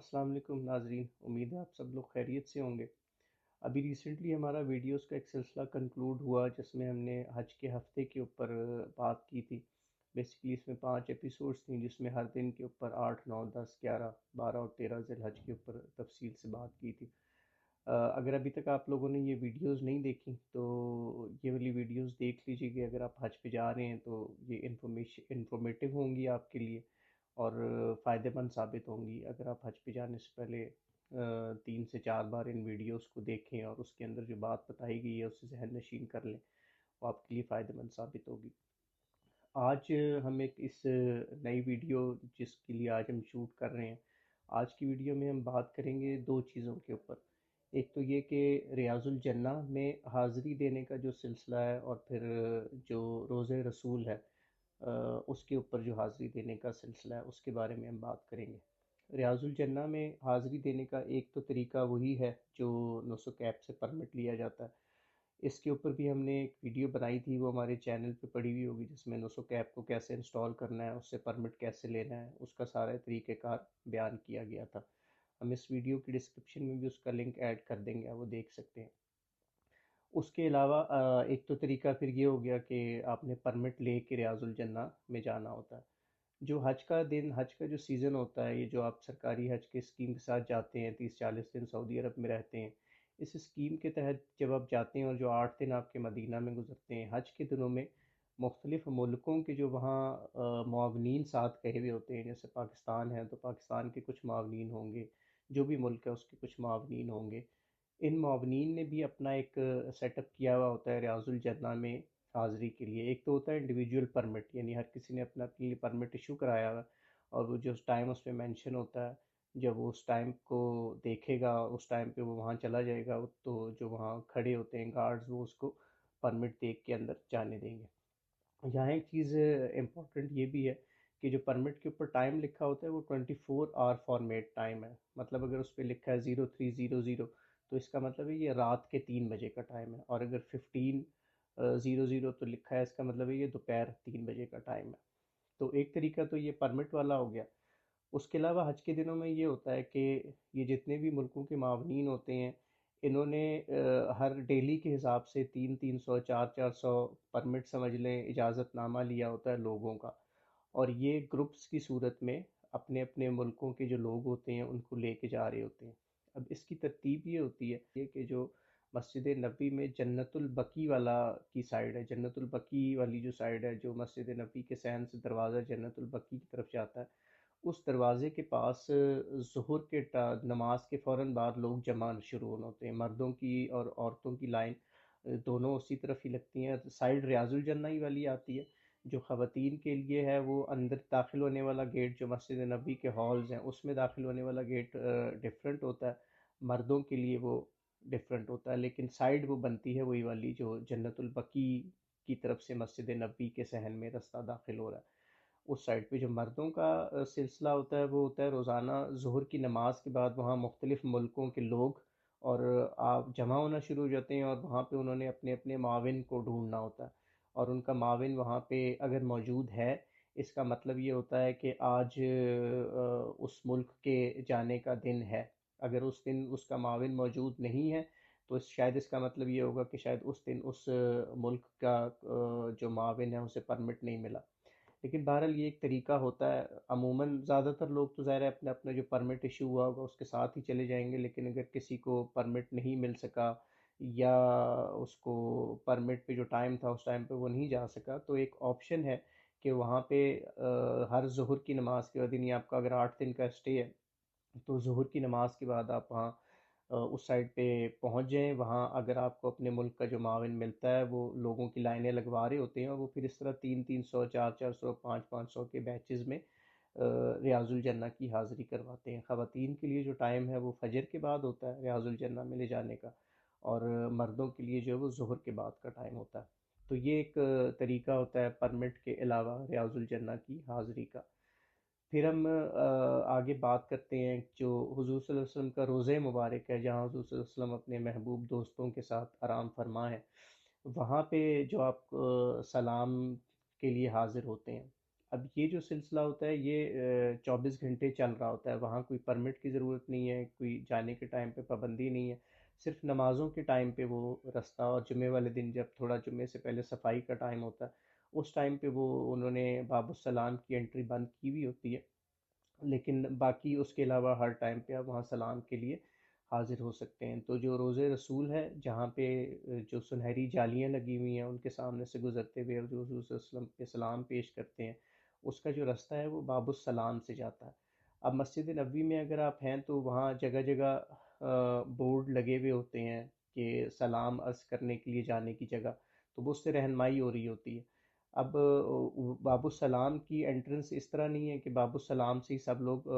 السلام علیکم ناظرین، امید ہے آپ سب لوگ خیریت سے ہوں گے۔ ابھی ریسنٹلی ہمارا ویڈیوز کا ایک سلسلہ کنکلوڈ ہوا جس میں ہم نے حج کے ہفتے کے اوپر بات کی تھی۔ بیسیکلی اس میں 5 ایپیسوڈز تھیں جس میں ہر دن کے اوپر 8، 9، 10، 11، 12 اور 13 ذی الحج کے اوپر تفصیل سے بات کی تھی۔ اگر ابھی تک آپ لوگوں نے یہ ویڈیوز نہیں دیکھی تو یہ والی ویڈیوز دیکھ لیجیے کہ اگر آپ حج پہ جا رہے ہیں تو یہ انفارمیٹیو ہوں گی آپ کے لیے اور فائدہ مند ثابت ہوں گی۔ اگر آپ حج پہ جانے سے پہلے 3 سے 4 بار ان ویڈیوز کو دیکھیں اور اس کے اندر جو بات بتائی گئی ہے اسے ذہن نشین کر لیں، وہ آپ کے لیے فائدہ مند ثابت ہوگی۔ آج ہم ایک اس نئی ویڈیو جس کے لیے آج ہم شوٹ کر رہے ہیں، آج کی ویڈیو میں ہم بات کریں گے 2 چیزوں کے اوپر۔ ایک تو یہ کہ ریاض الجنہ میں حاضری دینے کا جو سلسلہ ہے، اور پھر جو روزہ رسول ہے اس کے اوپر جو حاضری دینے کا سلسلہ ہے اس کے بارے میں ہم بات کریں گے۔ ریاض الجنہ میں حاضری دینے کا ایک تو طریقہ وہی ہے جو نسک ایپ سے پرمٹ لیا جاتا ہے۔ اس کے اوپر بھی ہم نے ایک ویڈیو بنائی تھی، وہ ہمارے چینل پہ پڑی ہوئی ہوگی، جس میں نسک ایپ کو کیسے انسٹال کرنا ہے، اس سے پرمٹ کیسے لینا ہے، اس کا سارا طریقہ کار بیان کیا گیا تھا۔ ہم اس ویڈیو کی ڈسکرپشن میں بھی اس کا لنک ایڈ کر دیں گے، وہ دیکھ سکتے ہیں۔ اس کے علاوہ ایک تو طریقہ پھر یہ ہو گیا کہ آپ نے پرمٹ لے کے ریاض الجنہ میں جانا ہوتا ہے۔ جو حج کا دن، حج کا جو سیزن ہوتا ہے، یہ جو آپ سرکاری حج کے اسکیم کے ساتھ جاتے ہیں، 30-40 دن سعودی عرب میں رہتے ہیں، اس اسکیم کے تحت جب آپ جاتے ہیں اور جو 8 دن آپ کے مدینہ میں گزرتے ہیں حج کے دنوں میں، مختلف ملکوں کے جو وہاں معاونین ساتھ گئے ہوئے ہوتے ہیں، جیسے پاکستان ہے تو پاکستان کے کچھ معاونین ہوں گے، جو بھی ملک ہے اس کے کچھ معاونین ہوں گے۔ ان معاونین نے بھی اپنا ایک سیٹ اپ کیا ہوا ہوتا ہے ریاض الجنہ میں حاضری کے لیے۔ ایک تو ہوتا ہے انڈیویجول پرمٹ، یعنی ہر کسی نے اپنا اپنے لیے پرمٹ ایشو کرایا ہوا، اور وہ جو ٹائم اس پہ مینشن ہوتا ہے، جب وہ اس ٹائم کو دیکھے گا، اس ٹائم پہ وہ وہاں چلا جائے گا، تو جو وہاں کھڑے ہوتے ہیں گارڈز، وہ اس کو پرمٹ دیکھ کے اندر جانے دیں گے۔ یہاں ایک چیز امپورٹنٹ یہ بھی ہے کہ جو پرمٹ کے اوپر ٹائم لکھا ہوتا ہے وہ 24 آور فارمیٹ ٹائم ہے۔ مطلب اگر اس پہ لکھا ہے 0300 تو اس کا مطلب ہے یہ رات کے 3 بجے کا ٹائم ہے، اور اگر 1500 تو لکھا ہے، اس کا مطلب ہے یہ دوپہر 3 بجے کا ٹائم ہے۔ تو ایک طریقہ تو یہ پرمٹ والا ہو گیا۔ اس کے علاوہ حج کے دنوں میں یہ ہوتا ہے کہ یہ جتنے بھی ملکوں کے معاونین ہوتے ہیں، انہوں نے ہر ڈیلی کے حساب سے 300، 400 پرمٹ سمجھ لیں، اجازت نامہ لیا ہوتا ہے لوگوں کا، اور یہ گروپس کی صورت میں اپنے اپنے ملکوں کے جو لوگ ہوتے ہیں ان کو لے کے جا رہے ہوتے ہیں۔ اب اس کی ترتیب یہ ہوتی ہے یہ کہ جو مسجد نبی میں جنت البقیع والا کی سائڈ ہے، جنت البقیع والی جو سائڈ ہے، جو مسجد نبی کے صحن سے دروازہ جنت البقیع کی طرف جاتا ہے، اس دروازے کے پاس ظہر کے نماز کے فوراً بعد لوگ جمع شروع ہونے ہوتے ہیں۔ مردوں کی اور عورتوں کی لائن دونوں اسی طرف ہی لگتی ہیں۔ سائڈ ریاض الجنہ ہی والی آتی ہے۔ جو خواتین کے لیے ہے وہ اندر داخل ہونے والا گیٹ، جو مسجد نبی کے ہالز ہیں اس میں داخل ہونے والا گیٹ ڈیفرنٹ ہوتا ہے، مردوں کے لیے وہ ڈیفرنٹ ہوتا ہے، لیکن سائڈ وہ بنتی ہے وہی والی جو جنت البقیع کی طرف سے مسجد نبی کے صحن میں رستہ داخل ہو رہا ہے۔ اس سائڈ پہ جو مردوں کا سلسلہ ہوتا ہے وہ ہوتا ہے روزانہ ظہر کی نماز کے بعد وہاں مختلف ملکوں کے لوگ اور آپ جمع ہونا شروع ہو جاتے ہیں، اور وہاں پہ انہوں نے اپنے اپنے معاون کو ڈھونڈنا ہوتا ہے، اور ان کا معاون وہاں پہ اگر موجود ہے، اس کا مطلب یہ ہوتا ہے کہ آج اس ملک کے جانے کا دن ہے۔ اگر اس دن اس کا معاون موجود نہیں ہے تو شاید اس کا مطلب یہ ہوگا کہ شاید اس دن اس ملک کا جو معاون ہے اسے پرمٹ نہیں ملا۔ لیکن بہرحال یہ ایک طریقہ ہوتا ہے۔ عموماً زیادہ تر لوگ تو ظاہر ہے اپنا اپنا جو پرمٹ ایشو ہوا ہوگا اس کے ساتھ ہی چلے جائیں گے، لیکن اگر کسی کو پرمٹ نہیں مل سکا یا اس کو پرمٹ پہ جو ٹائم تھا اس ٹائم پہ وہ نہیں جا سکا، تو ایک آپشن ہے کہ وہاں پہ ہر ظہر کی نماز کے بعد، یعنی آپ کا اگر 8 دن کا اسٹے ہے تو ظہر کی نماز کے بعد آپ وہاں اس سائڈ پہ پہنچ جائیں۔ وہاں اگر آپ کو اپنے ملک کا جو معاون ملتا ہے وہ لوگوں کی لائنیں لگوا رہے ہوتے ہیں، اور وہ پھر اس طرح 300، 400، 500 کے بیچز میں ریاض الجنہ کی حاضری کرواتے ہیں۔ خواتین کے لیے جو ٹائم ہے وہ فجر کے بعد ہوتا ہے ریاض الجنہ میں لے جانے کا، اور مردوں کے لیے جو ہے وہ ظہر کے بعد کا ٹائم ہوتا ہے۔ تو یہ ایک طریقہ ہوتا ہے پرمٹ کے علاوہ ریاض الجنہ کی حاضری کا۔ پھر ہم آگے بات کرتے ہیں جو حضور صلی اللہ علیہ وسلم کا روضہ مبارک ہے، جہاں حضور صلی اللہ علیہ وسلم اپنے محبوب دوستوں کے ساتھ آرام فرما ہے۔ وہاں پہ جو آپ سلام کے لیے حاضر ہوتے ہیں، اب یہ جو سلسلہ ہوتا ہے یہ 24 گھنٹے چل رہا ہوتا ہے، وہاں کوئی پرمٹ کی ضرورت نہیں ہے، کوئی جانے کے ٹائم پہ پابندی نہیں ہے، صرف نمازوں کے ٹائم پہ وہ رستہ، اور جمعے والے دن جب تھوڑا جمعے سے پہلے صفائی کا ٹائم ہوتا ہے اس ٹائم پہ وہ انہوں نے باب السلام کی انٹری بند کی ہوئی ہوتی ہے، لیکن باقی اس کے علاوہ ہر ٹائم پہ آپ وہاں سلام کے لیے حاضر ہو سکتے ہیں۔ تو جو روزے رسول ہے جہاں پہ جو سنہری جالیاں لگی ہوئی ہیں ان کے سامنے سے گزرتے ہوئے اور جو حضور صلی اللہ علیہ وسلم پہ سلام پیش کرتے ہیں، اس کا جو رستہ ہے وہ باب السلام سے جاتا ہے۔ اب مسجد نبوی میں اگر آپ ہیں تو وہاں جگہ جگہ بورڈ لگے ہوئے ہوتے ہیں کہ سلام عرض کرنے کے لیے جانے کی جگہ، تو وہ اس سے رہنمائی ہو رہی ہوتی ہے۔ اب باب السلام کی انٹرنس اس طرح نہیں ہے کہ باب السلام سے ہی سب لوگ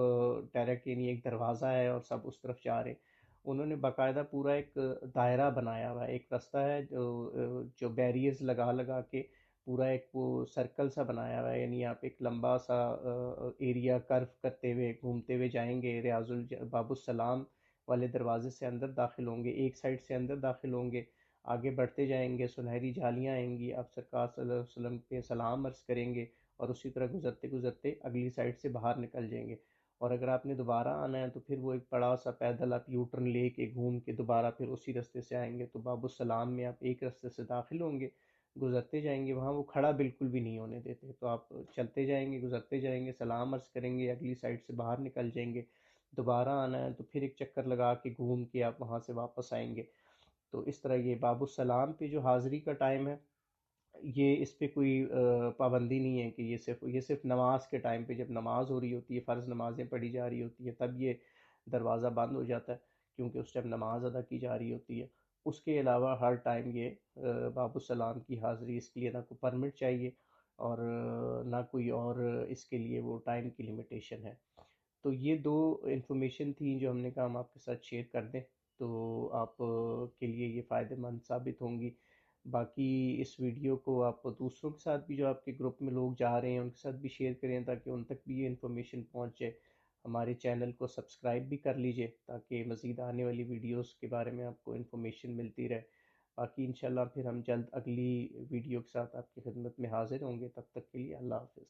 ڈائریکٹ، یعنی ایک دروازہ ہے اور سب اس طرف جا رہے ہیں، انہوں نے باقاعدہ پورا ایک دائرہ بنایا ہوا ہے، ایک رستہ ہے جو بیریئرز لگا لگا کے پورا ایک وہ سرکل سا بنایا ہوا ہے، یعنی آپ ایک لمبا سا ایریا کرو کرتے ہوئے گھومتے ہوئے جائیں گے، باب السلام والے دروازے سے اندر داخل ہوں گے، ایک سائڈ سے اندر داخل ہوں گے، آگے بڑھتے جائیں گے، سنہری جالیاں آئیں گی، آپ سرکار صلی اللہ علیہ وسلم پہ سلام عرض کریں گے، اور اسی طرح گزرتے گزرتے اگلی سائڈ سے باہر نکل جائیں گے۔ اور اگر آپ نے دوبارہ آنا ہے تو پھر وہ ایک بڑا سا پیدل آپ یو ٹرن لے کے گھوم کے دوبارہ پھر اسی رستے سے آئیں گے، تو باب السلام میں آپ ایک رستے سے داخل ہوں گے، گزرتے جائیں گے، وہاں وہ کھڑا بالکل بھی نہیں ہونے دیتے، تو آپ چلتے جائیں گے، گزرتے جائیں گے، سلام عرض کریں گے، اگلی سائڈ سے باہر نکل جائیں گے، دوبارہ آنا ہے تو پھر ایک چکر لگا کے گھوم کے آپ وہاں سے واپس آئیں گے۔ تو اس طرح یہ باب السلام پہ جو حاضری کا ٹائم ہے، یہ اس پہ کوئی پابندی نہیں ہے کہ یہ صرف نماز کے ٹائم پہ، جب نماز ہو رہی ہوتی ہے، فرض نمازیں پڑھی جا رہی ہوتی ہے، تب یہ دروازہ بند ہو جاتا ہے، کیونکہ اس ٹائم نماز ادا کی جا رہی ہوتی ہے۔ اس کے علاوہ ہر ٹائم یہ باب السلام کی حاضری، اس کے لیے نہ کوئی پرمٹ چاہیے اور نہ کوئی اور اس کے لیے وہ ٹائم کی لمیٹیشن ہے۔ تو یہ دو انفارمیشن تھیں جو ہم نے کہا ہم آپ کے ساتھ شیئر کر دیں، تو آپ کے لیے یہ فائدہ مند ثابت ہوں گی۔ باقی اس ویڈیو کو آپ دوسروں کے ساتھ بھی، جو آپ کے گروپ میں لوگ جا رہے ہیں ان کے ساتھ بھی شیئر کریں تاکہ ان تک بھی یہ انفارمیشن پہنچ جائے۔ ہمارے چینل کو سبسکرائب بھی کر لیجئے تاکہ مزید آنے والی ویڈیوز کے بارے میں آپ کو انفارمیشن ملتی رہے۔ باقی انشاءاللہ پھر ہم جلد اگلی ویڈیو کے ساتھ آپ کی خدمت میں حاضر ہوں گے، تب تک کے لیے اللہ حافظ۔